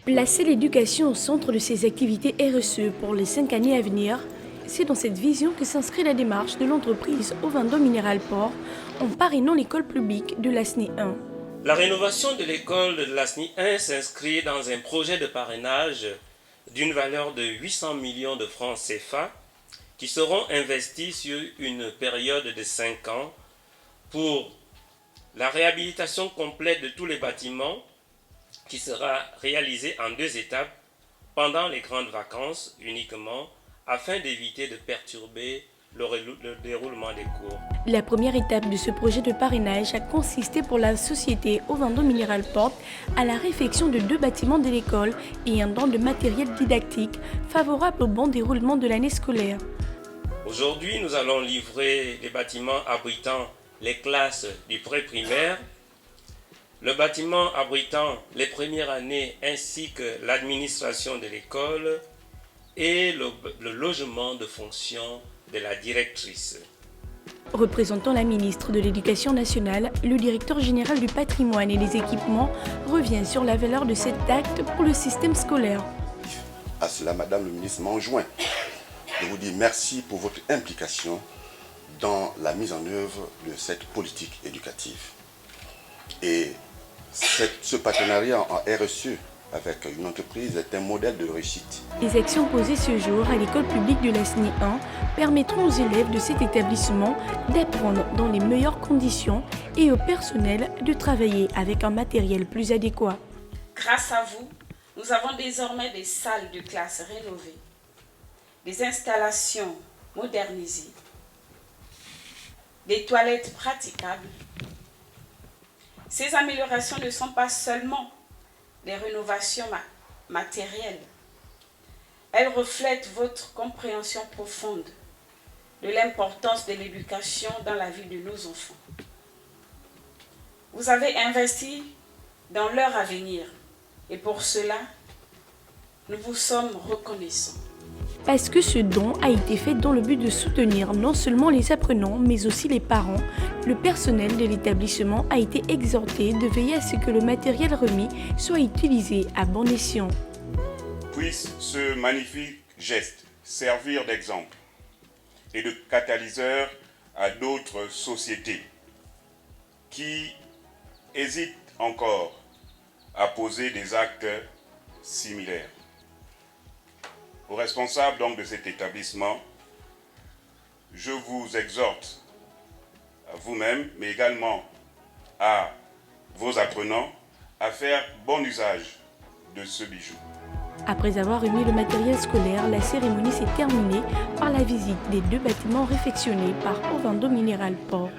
Placer l'éducation au centre de ses activités RSE pour les 5 années à venir, c'est dans cette vision que s'inscrit la démarche de l'entreprise Ovando Mineral Port en parrainant l'école publique de la SNI 1. La rénovation de l'école de la SNI 1 s'inscrit dans un projet de parrainage d'une valeur de 800 millions de francs CFA qui seront investis sur une période de 5 ans pour la réhabilitation complète de tous les bâtiments qui sera réalisée en 2 étapes pendant les grandes vacances uniquement afin d'éviter de perturber le déroulement des cours. La première étape de ce projet de parrainage a consisté pour la société Ovando Mineral Port à la réfection de 2 bâtiments de l'école et un don de matériel didactique favorable au bon déroulement de l'année scolaire. Aujourd'hui, nous allons livrer les bâtiments abritant les classes du pré-primaire, le bâtiment abritant les premières années ainsi que l'administration de l'école et le logement de fonction de la directrice. Représentant la ministre de l'Éducation nationale, le directeur général du patrimoine et des équipements revient sur la valeur de cet acte pour le système scolaire. À cela, Madame le ministre m'enjoint de vous dire merci pour votre implication dans la mise en œuvre de cette politique éducative. Et ce partenariat en RSE avec une entreprise est un modèle de réussite. Les actions posées ce jour à l'école publique de la SNI 1 permettront aux élèves de cet établissement d'apprendre dans les meilleures conditions et au personnel de travailler avec un matériel plus adéquat. Grâce à vous, nous avons désormais des salles de classe rénovées, des installations modernisées, des toilettes praticables. Ces améliorations ne sont pas seulement des rénovations matérielles. Elles reflètent votre compréhension profonde de l'importance de l'éducation dans la vie de nos enfants. Vous avez investi dans leur avenir et pour cela, nous vous sommes reconnaissants. Parce que ce don a été fait dans le but de soutenir non seulement les apprenants, mais aussi les parents, le personnel de l'établissement a été exhorté de veiller à ce que le matériel remis soit utilisé à bon escient. Puisse ce magnifique geste servir d'exemple et de catalyseur à d'autres sociétés qui hésitent encore à poser des actes similaires. Aux responsables donc de cet établissement, je vous exhorte à vous-même, mais également à vos apprenants, à faire bon usage de ce bijou. Après avoir remis le matériel scolaire, la cérémonie s'est terminée par la visite des 2 bâtiments réfectionnés par Ovando Mineral Port.